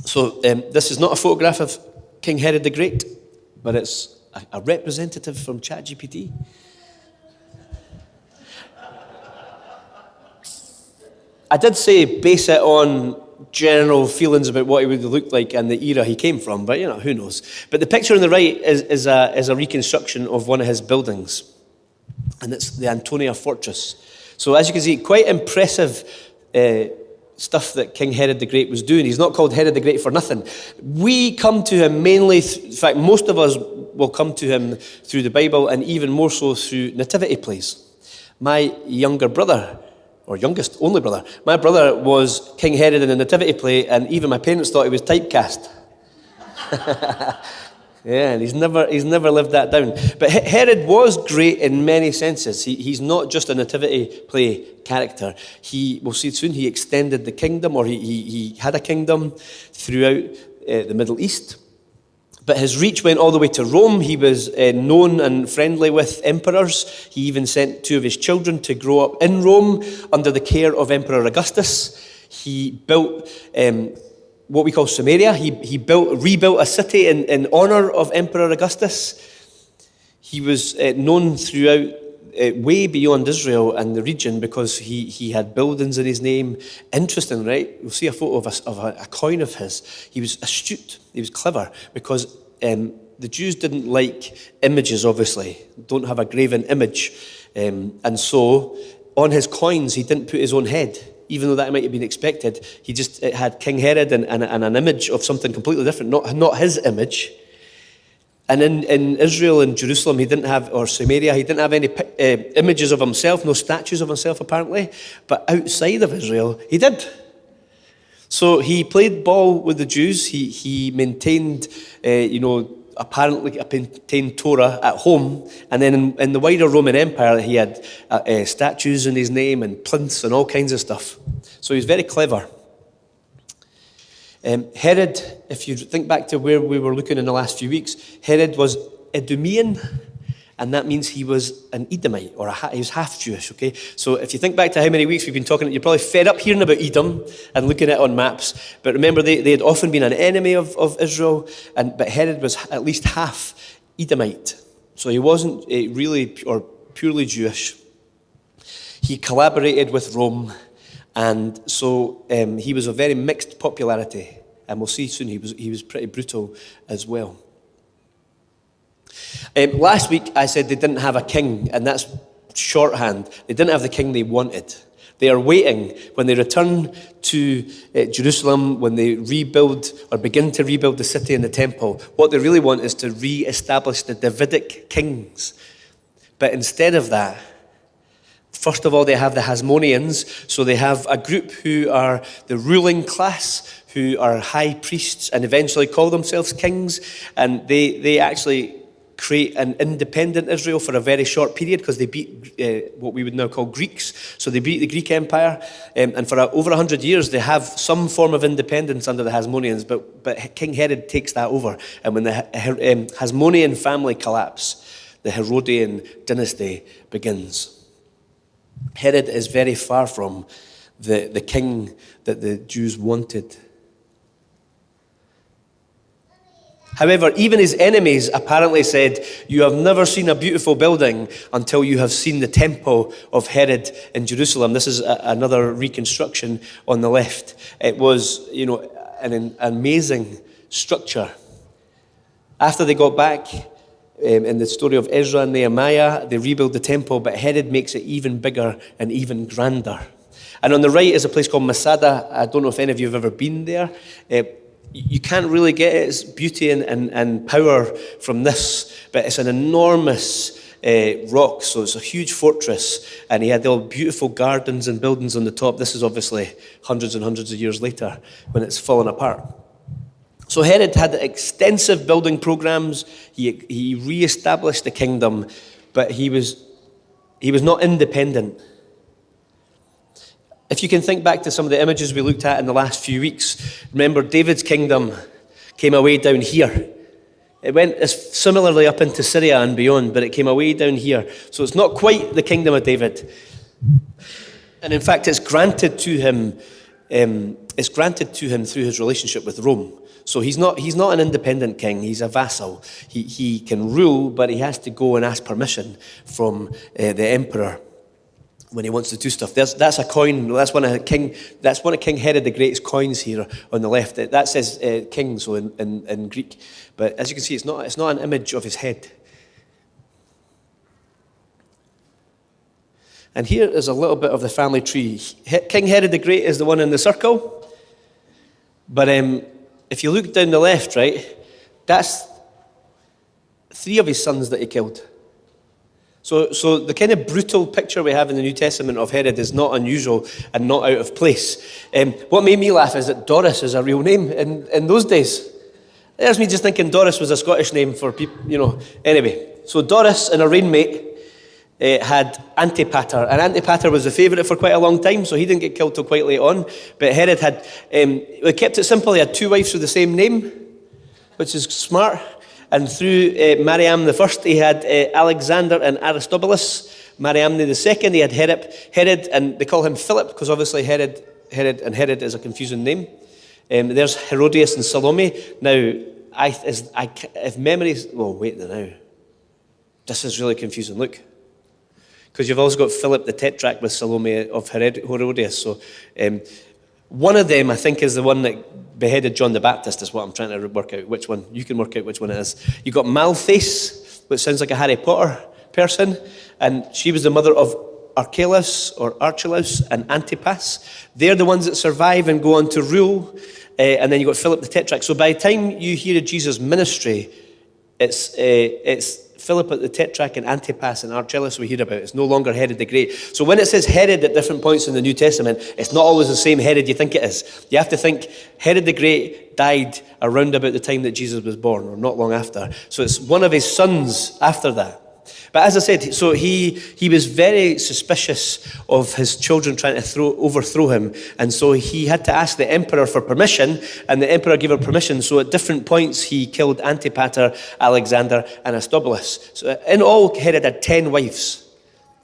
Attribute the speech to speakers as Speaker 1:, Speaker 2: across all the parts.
Speaker 1: So this is not a photograph of King Herod the Great, but it's a representative from ChatGPT. I did say base it on general feelings about what he would look like and the era he came from, but who knows. But the picture on the right is a reconstruction of one of his buildings, and it's the Antonia Fortress. So as you can see, quite impressive stuff that King Herod the Great was doing. He's not called Herod the Great for nothing. We come to him mainly, in fact, most of us will come to him through the Bible, and even more so through nativity plays. My younger brother, or youngest, only brother. My brother was King Herod in a nativity play, and even my parents thought he was typecast. Yeah, and he's never lived that down. But Herod was great in many senses. He's not just a nativity play character. We'll see soon, he extended the kingdom, or he had a kingdom throughout the Middle East. But his reach went all the way to Rome. He was known and friendly with emperors. He even sent 2 of his children to grow up in Rome under the care of Emperor Augustus. He built what we call Samaria. He rebuilt a city in honor of Emperor Augustus. He was known throughout, way beyond Israel and the region, because he had buildings in his name. Interesting, right? We'll see a photo of a coin of his. He was astute. He was clever, because the Jews didn't like images, obviously. Don't have a graven image. And so on his coins, he didn't put his own head, even though that might have been expected. It had King Herod and an image of something completely different, not his image. And in Israel and Jerusalem, or Samaria, he didn't have any images of himself, no statues of himself apparently. But outside of Israel, he did. So he played ball with the Jews. He maintained, apparently maintained Torah at home. And then in the wider Roman Empire, he had statues in his name and plinths and all kinds of stuff. So he was very clever. Herod, if you think back to where we were looking in the last few weeks, Herod was Idumean, and that means he was an Edomite, or he was half Jewish, okay? So if you think back to how many weeks we've been talking, you're probably fed up hearing about Edom and looking at it on maps. But remember, they had often been an enemy of Israel, but Herod was at least half Edomite. So he wasn't really or purely Jewish. He collaborated with Rome. And so he was a very mixed popularity. And we'll see soon he was pretty brutal as well. Last week I said they didn't have a king, and that's shorthand. They didn't have the king they wanted. They are waiting when they return to Jerusalem, when they rebuild or begin to rebuild the city and the temple. What they really want is to re-establish the Davidic kings. But instead of that, first of all, they have the Hasmoneans. So they have a group who are the ruling class, who are high priests and eventually call themselves kings. And they actually create an independent Israel for a very short period, because they beat what we would now call Greeks. So they beat the Greek Empire. And for over 100 years, they have some form of independence under the Hasmoneans. But King Herod takes that over. And when the Hasmonean family collapse, the Herodian dynasty begins. Herod is very far from the king that the Jews wanted. However, even his enemies apparently said, "You have never seen a beautiful building until you have seen the temple of Herod in Jerusalem." This is another reconstruction on the left. It was, an amazing structure. After they got back, in the story of Ezra and Nehemiah, they rebuild the temple, but Herod makes it even bigger and even grander. And on the right is a place called Masada. I don't know if any of you have ever been there. You can't really get its beauty and power from this, but it's an enormous rock, so it's a huge fortress, and he had all beautiful gardens and buildings on the top. This is obviously hundreds and hundreds of years later when it's fallen apart. So Herod had extensive building programs. He re-established the kingdom, but he was not independent. If you can think back to some of the images we looked at in the last few weeks, remember David's kingdom came away down here. It went similarly up into Syria and beyond, but it came away down here. So it's not quite the kingdom of David. And in fact, it's granted to him it's granted to him through his relationship with Rome. So he's not an independent king, he's a vassal. He can rule, but he has to go and ask permission from the emperor when he wants to do stuff. That's a coin. That's one of King Herod the Great's coins here on the left. That says king, so in Greek. But as you can see, it's not an image of his head. And here is a little bit of the family tree. King Herod the Great is the one in the circle. But if you look down the left, right, that's 3 of his sons that he killed. So the kind of brutal picture we have in the New Testament of Herod is not unusual and not out of place. What made me laugh is that Doris is a real name in those days. There's me just thinking Doris was a Scottish name for people, Anyway, so Doris and her roommate had Antipater. And Antipater was a favourite for quite a long time, so he didn't get killed till quite late on. But Herod had, we kept it simple, he had 2 wives with the same name, which is smart. And through Mariamne the First, he had Alexander and Aristobulus. Mariamne the Second, he had Herod, and they call him Philip, because obviously Herod is a confusing name. There's Herodias and Salome. Now, if memories, wait now. This is really confusing, look. Because you've also got Philip the Tetrarch with Salome of Herodias. So one of them, I think, is the one that beheaded John the Baptist, is what I'm trying to work out which one. You can work out which one it is. You've got Malthace, which sounds like a Harry Potter person, and she was the mother of Archelaus and Antipas. They're the ones that survive and go on to rule. And then you've got Philip the Tetrarch. So by the time you hear of Jesus' ministry, it's Philip the Tetrarch and Antipas and Archelaus we hear about. It's no longer Herod the Great. So when it says Herod at different points in the New Testament, it's not always the same Herod you think it is. You have to think Herod the Great died around about the time that Jesus was born, or not long after. So it's one of his sons after that. But as I said, so he was very suspicious of his children trying to overthrow him. And so he had to ask the emperor for permission, and the emperor gave him permission. So at different points, he killed Antipater, Alexander, and Aristobulus. So in all, Herod had 10 wives.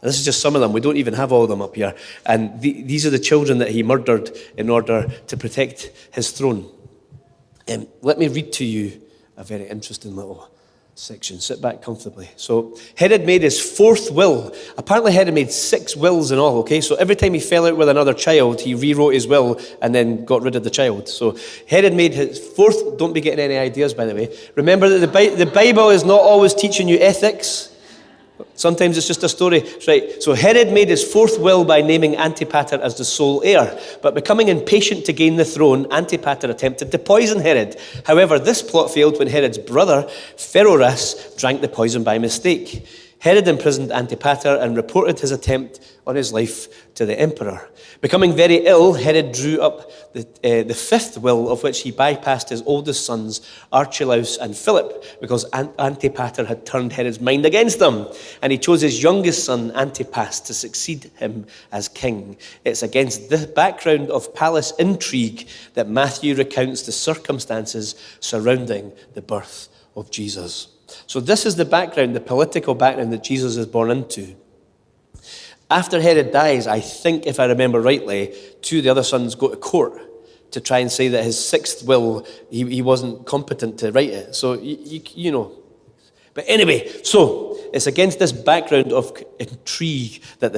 Speaker 1: And this is just some of them. We don't even have all of them up here. And these are the children that he murdered in order to protect his throne. Let me read to you a very interesting little section. Sit back comfortably. So Herod made his 4th will. Apparently Herod made 6 wills in all, okay? So every time he fell out with another child, he rewrote his will and then got rid of the child. So Herod made his 4th, don't be getting any ideas, by the way. Remember that the Bible is not always teaching you ethics. Sometimes it's just a story. Right. So Herod made his 4th will by naming Antipater as the sole heir. But becoming impatient to gain the throne, Antipater attempted to poison Herod. However, this plot failed when Herod's brother, Pheroras, drank the poison by mistake. Herod imprisoned Antipater and reported his attempt on his life to the emperor. Becoming very ill, Herod drew up the 5th will, of which he bypassed his oldest sons, Archelaus and Philip, because Antipater had turned Herod's mind against them. And he chose his youngest son, Antipas, to succeed him as king. It's against the background of palace intrigue that Matthew recounts the circumstances surrounding the birth of Jesus. So this is the background, the political background that Jesus is born into. After Herod dies, I think, if I remember rightly, 2 of the other sons go to court to try and say that his 6th will, he wasn't competent to write it. So, you know. But anyway, so it's against this background of intrigue that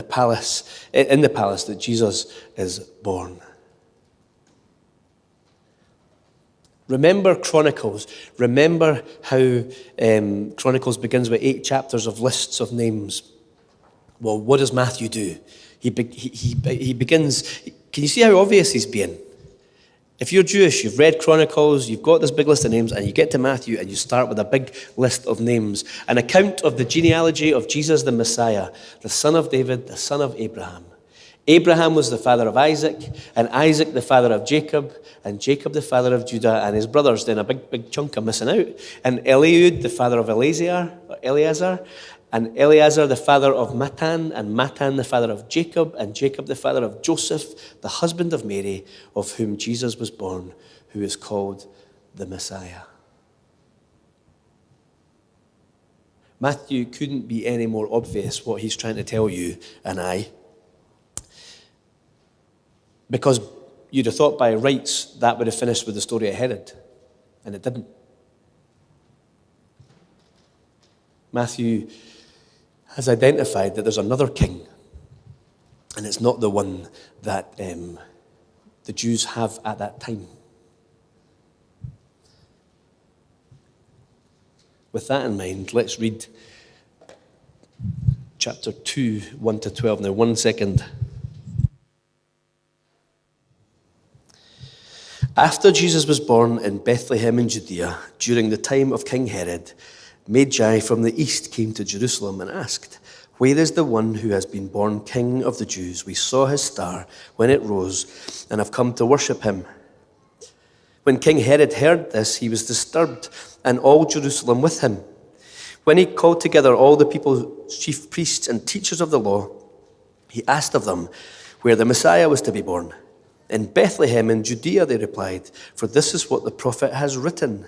Speaker 1: in the palace that Jesus is born. Remember Chronicles. Remember how Chronicles begins with 8 chapters of lists of names. Well, what does Matthew do? He begins. Can you see how obvious he's being? If you're Jewish, you've read Chronicles, you've got this big list of names, and you get to Matthew and you start with a big list of names. An account of the genealogy of Jesus the Messiah, the son of David, the son of Abraham. Abraham was the father of Isaac, and Isaac the father of Jacob, and Jacob the father of Judah and his brothers. Then a big chunk I'm missing out. And Eliud the father of Eleazar, and Eleazar the father of Matan, and Matan the father of Jacob, and Jacob the father of Joseph, the husband of Mary, of whom Jesus was born, who is called the Messiah. Matthew couldn't be any more obvious what he's trying to tell you and I. Because You'd have thought by rights that would have finished with the story of Herod, and it didn't. Matthew has identified that there's another king, and it's not the one that the Jews have at that time. With that in mind, let's read chapter 2, 1 to 12. Now, 1 second. After Jesus was born in Bethlehem in Judea, during the time of King Herod, Magi from the east came to Jerusalem and asked, "Where is the one who has been born King of the Jews? We saw his star when it rose and have come to worship him." When King Herod heard this, he was disturbed, and all Jerusalem with him. When he called together all the people's chief priests and teachers of the law, he asked of them where the Messiah was to be born. "In Bethlehem in Judea," they replied, "for this is what the prophet has written.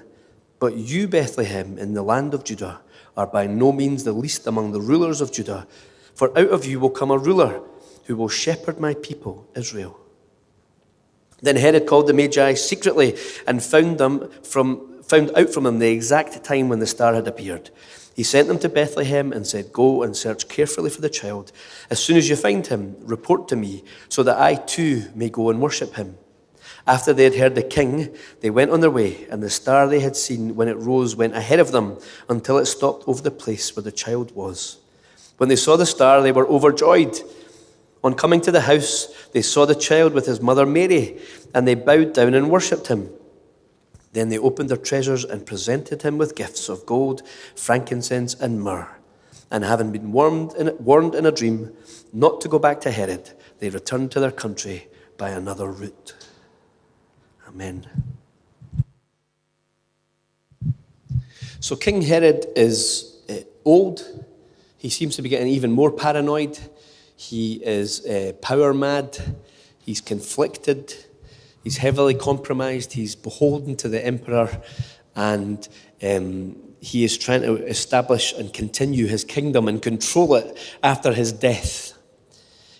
Speaker 1: But you, Bethlehem, in the land of Judah, are by no means the least among the rulers of Judah, for out of you will come a ruler who will shepherd my people, Israel." Then Herod called the Magi secretly and found out from them the exact time when the star had appeared. He sent them to Bethlehem and said, "Go and search carefully for the child. As soon as you find him, report to me, so that I too may go and worship him." After they had heard the king, they went on their way, and the star they had seen when it rose went ahead of them until it stopped over the place where the child was. When they saw the star, they were overjoyed. On coming to the house, they saw the child with his mother Mary, and they bowed down and worshipped him. Then they opened their treasures and presented him with gifts of gold, frankincense, and myrrh. And having been warned in a dream not to go back to Herod, they returned to their country by another route. Amen. So King Herod is old. He seems to be getting even more paranoid. He is power mad. He's conflicted. He's heavily compromised. He's beholden to the emperor. And he is trying to establish and continue his kingdom and control it after his death.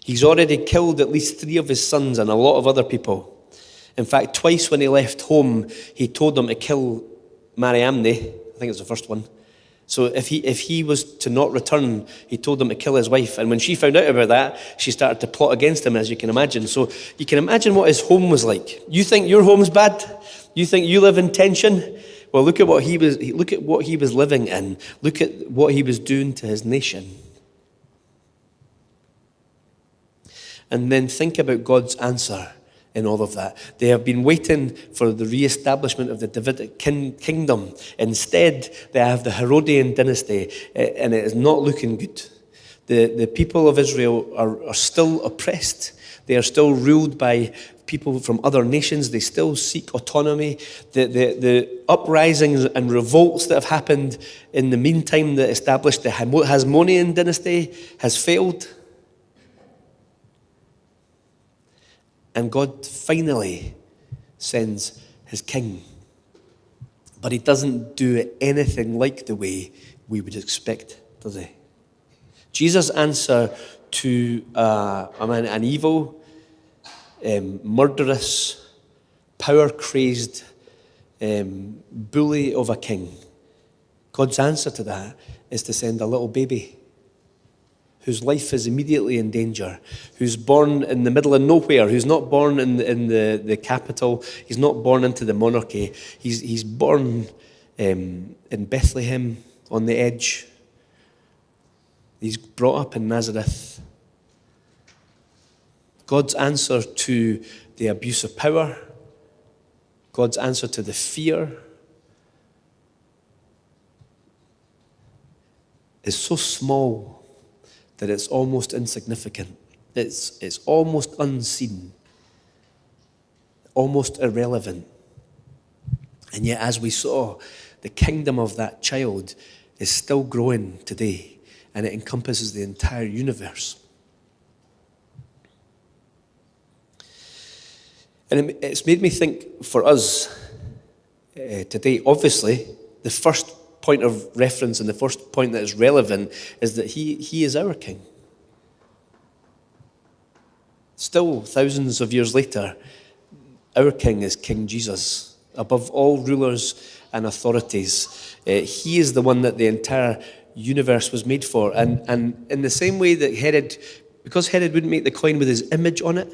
Speaker 1: He's already killed at least 3 of his sons and a lot of other people. In fact, twice when he left home, he told them to kill Mariamne. I think it's the first one. So if he was to not return, he told them to kill his wife. And when she found out about that, she started to plot against him, as you can imagine. So you can imagine what his home was like. You think your home's bad? You think you live in tension? Well, look at what he was living in. Look at what he was doing to his nation. And then think about God's answer in all of that. They have been waiting for the re-establishment of the Davidic kingdom. Instead, they have the Herodian dynasty, and it is not looking good. The people of Israel are still oppressed. They are still ruled by people from other nations. They still seek autonomy. The uprisings and revolts that have happened in the meantime that established the Hasmonean dynasty has failed. And God finally sends his king. But he doesn't do anything like the way we would expect, does he? Jesus' answer to an evil, murderous, power-crazed bully of a king, God's answer to that is to send a little baby whose life is immediately in danger, who's born in the middle of nowhere, who's not born in the capital, he's not born into the monarchy, he's born in Bethlehem on the edge. He's brought up in Nazareth. God's answer to the abuse of power, God's answer to the fear, is so small that it's almost insignificant. It's almost unseen, almost irrelevant. And yet, as we saw, the kingdom of that child is still growing today, and it encompasses the entire universe. And it's made me think for us today, obviously, the first point of reference and the first point that is relevant is that he is our king. Still, thousands of years later, our king is King Jesus, above all rulers and authorities. He is the one that the entire universe was made for. And in the same way that Herod, because Herod wouldn't make the coin with his image on it,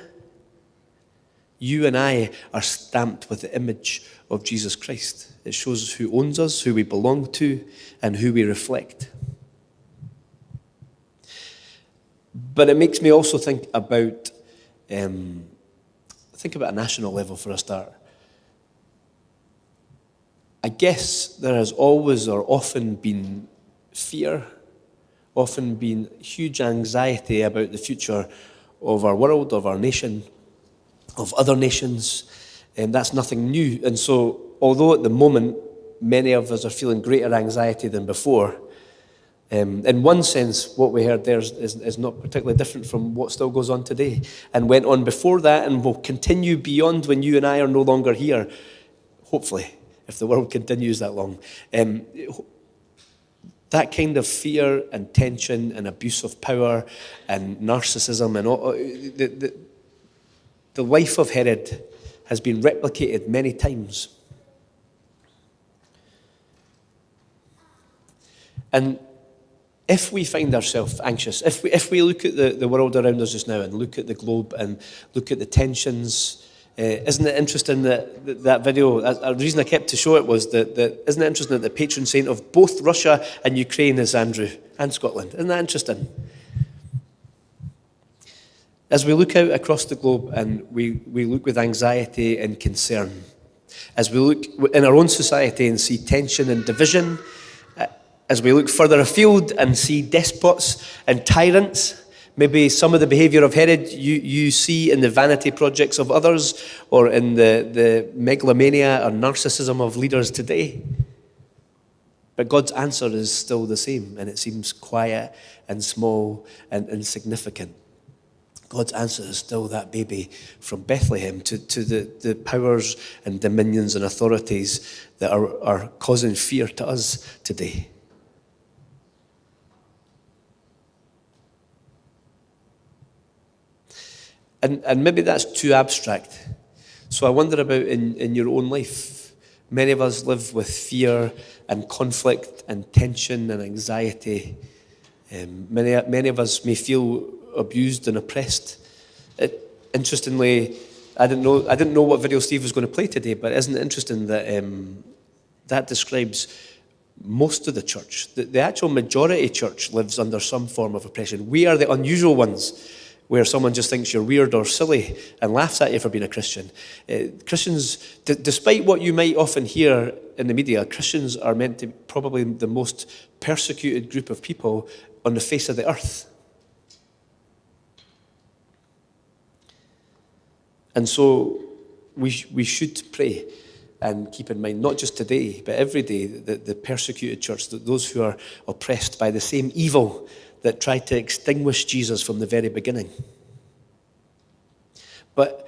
Speaker 1: you and I are stamped with the image of Jesus Christ. It shows who owns us, who we belong to, and who we reflect. But it makes me also think about a national level for a start. I guess there has always or often been fear, often been huge anxiety about the future of our world, of our nation, of other nations. That's nothing new. And so, although at the moment many of us are feeling greater anxiety than before, in one sense, what we heard there is not particularly different from what still goes on today and went on before that and will continue beyond when you and I are no longer here, hopefully, if the world continues that long. That kind of fear and tension and abuse of power and narcissism and all, the life of Herod has been replicated many times. And if we find ourselves anxious, if we look at the world around us just now and look at the globe and look at the tensions, isn't it interesting that video, the reason I kept to show it was that isn't it interesting that the patron saint of both Russia and Ukraine is Andrew and Scotland? Isn't that interesting? As we look out across the globe and we look with anxiety and concern, as we look in our own society and see tension and division, as we look further afield and see despots and tyrants, maybe some of the behaviour of Herod you see in the vanity projects of others or in the megalomania or narcissism of leaders today. But God's answer is still the same, and it seems quiet and small and insignificant. God's answer is still that baby from Bethlehem to the powers and dominions and authorities that are causing fear to us today. And maybe that's too abstract. So I wonder about in your own life. Many of us live with fear and conflict and tension and anxiety. Many of us may feel abused and oppressed. Interestingly, I didn't know what video Steve was going to play today, but isn't it interesting that that describes most of the church? The actual majority church lives under some form of oppression. We are the unusual ones, where someone just thinks you're weird or silly and laughs at you for being a Christian. Christians, despite what you might often hear in the media, Christians are meant to be probably the most persecuted group of people on the face of the earth. And so we should pray and keep in mind, not just today, but every day, the persecuted church, those who are oppressed by the same evil that tried to extinguish Jesus from the very beginning. But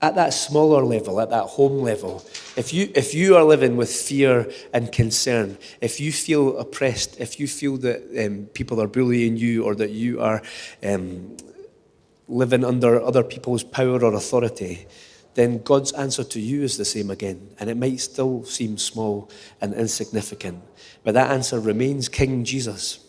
Speaker 1: at that smaller level, at that home level, if you are living with fear and concern, if you feel oppressed, if you feel that people are bullying you or that you are living under other people's power or authority, then God's answer to you is the same again. And it might still seem small and insignificant, but that answer remains King Jesus.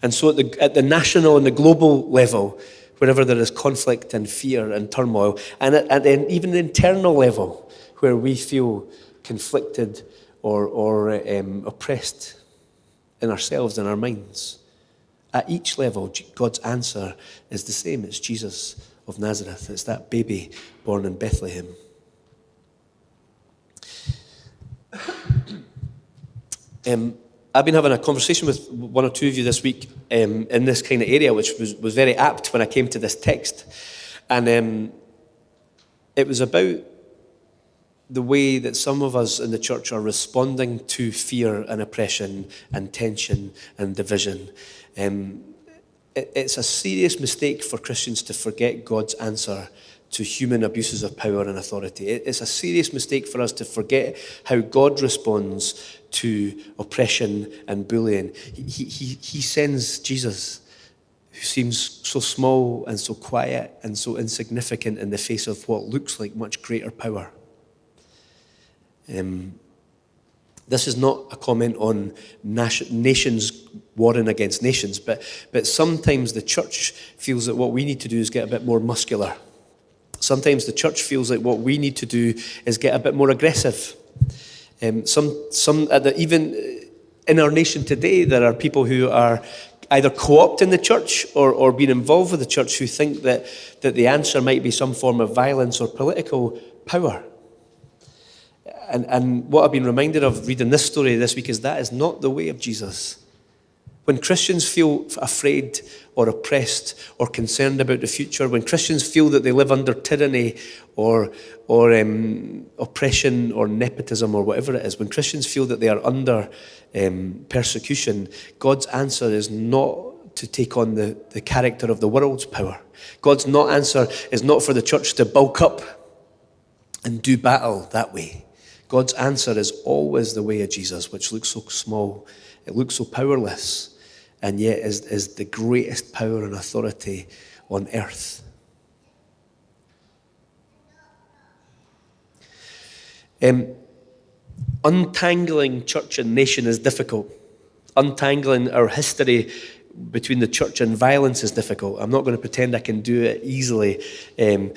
Speaker 1: And so at the national and the global level, wherever there is conflict and fear and turmoil, and at even the internal level, where we feel conflicted or oppressed in ourselves and our minds, at each level, God's answer is the same. It's Jesus of Nazareth. It's that baby born in Bethlehem. I've been having a conversation with one or two of you this week in this kind of area, which was very apt when I came to this text. And it was about the way that some of us in the church are responding to fear and oppression and tension and division. It's a serious mistake for Christians to forget God's answer to human abuses of power and authority. It's a serious mistake for us to forget how God responds to oppression and bullying. He sends Jesus who seems so small and so quiet and so insignificant in the face of what looks like much greater power. This is not a comment on nations warring against nations, but sometimes the church feels that what we need to do is get a bit more muscular. Sometimes the church feels like what we need to do is get a bit more aggressive. Even in our nation today, there are people who are either co-opting the church or being involved with the church who think that the answer might be some form of violence or political power. And what I've been reminded of reading this story this week is that is not the way of Jesus. When Christians feel afraid or oppressed or concerned about the future, when Christians feel that they live under tyranny or oppression or nepotism or whatever it is, when Christians feel that they are under persecution, God's answer is not to take on the character of the world's power. God's answer is not for the church to bulk up and do battle that way. God's answer is always the way of Jesus, which looks so small, it looks so powerless, and yet is the greatest power and authority on earth. Untangling church and nation is difficult. Untangling our history between the church and violence is difficult. I'm not going to pretend I can do it easily. I'm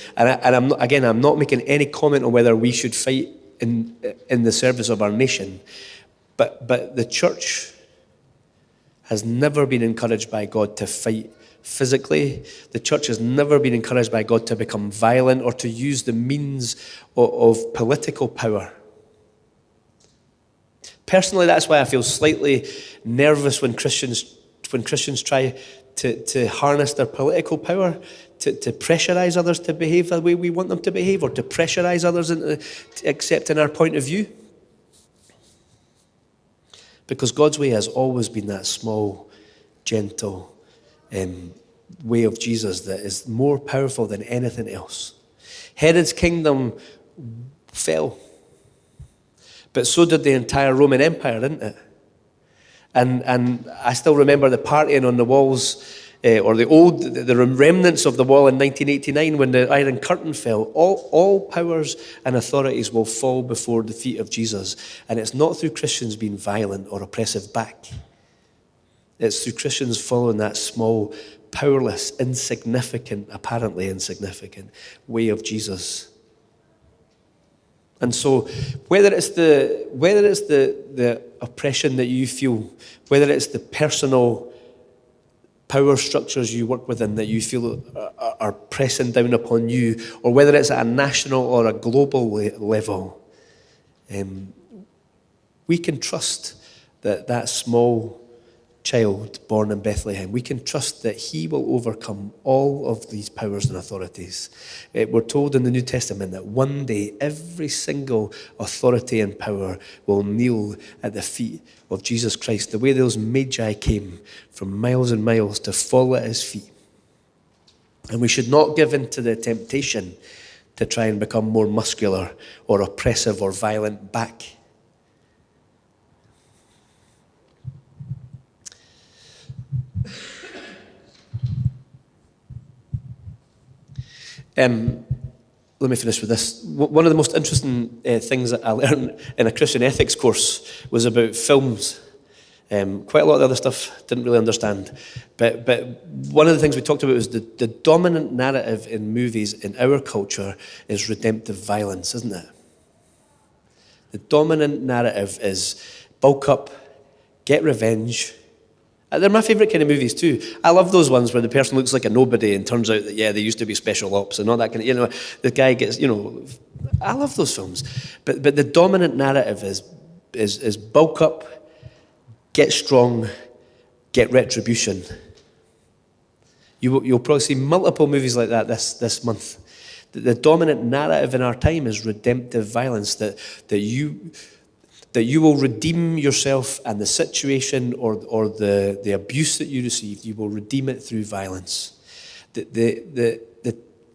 Speaker 1: not making any comment on whether we should fight in the service of our nation. But the church has never been encouraged by God to fight physically. The church has never been encouraged by God to become violent or to use the means of political power. Personally, that's why I feel slightly nervous when Christians try to harness their political power to pressurize others to behave the way we want them to behave, or to pressurize others into accepting our point of view. Because God's way has always been that small, gentle way of Jesus that is more powerful than anything else. Herod's kingdom fell, but so did the entire Roman Empire, didn't it? And I still remember the partying on the walls, or the remnants of the wall in 1989 when the Iron Curtain fell. All powers and authorities will fall before the feet of Jesus. And it's not through Christians being violent or oppressive back. It's through Christians following that small, powerless, apparently insignificant way of Jesus. And so whether it's the oppression that you feel, whether it's the personal power structures you work within that you feel are pressing down upon you, or whether it's at a national or a global level, we can trust that small child born in Bethlehem, we can trust that he will overcome all of these powers and authorities. We're told in the New Testament that one day every single authority and power will kneel at the feet of Jesus Christ, the way those magi came from miles and miles to fall at his feet. And we should not give in to the temptation to try and become more muscular or oppressive or violent back. Let me finish with this. One of the most interesting things that I learned in a Christian ethics course was about films. Quite a lot of the other stuff didn't really understand. But one of the things we talked about was the dominant narrative in movies in our culture is redemptive violence, isn't it? The dominant narrative is bulk up, get revenge. They're my favourite kind of movies too. I love those ones where the person looks like a nobody and turns out that, they used to be special ops and all that kind of, the guy gets, I love those films. But the dominant narrative is bulk up, get strong, get retribution. You'll probably see multiple movies like that this month. The dominant narrative in our time is redemptive violence, that you will redeem yourself and the situation or the abuse that you received, you will redeem it through violence. The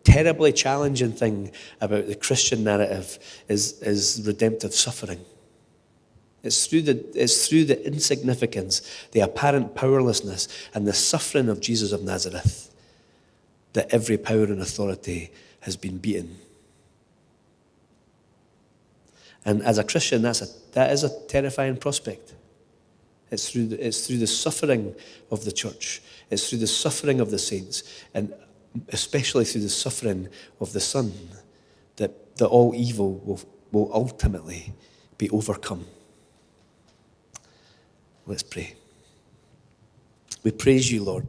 Speaker 1: terribly challenging thing about the Christian narrative is redemptive suffering. It's through the insignificance, the apparent powerlessness, and the suffering of Jesus of Nazareth that every power and authority has been beaten. And as a Christian, that is a terrifying prospect. It's through the suffering of the church. It's through the suffering of the saints, and especially through the suffering of the Son, that all evil will ultimately be overcome. Let's pray. We praise you, Lord.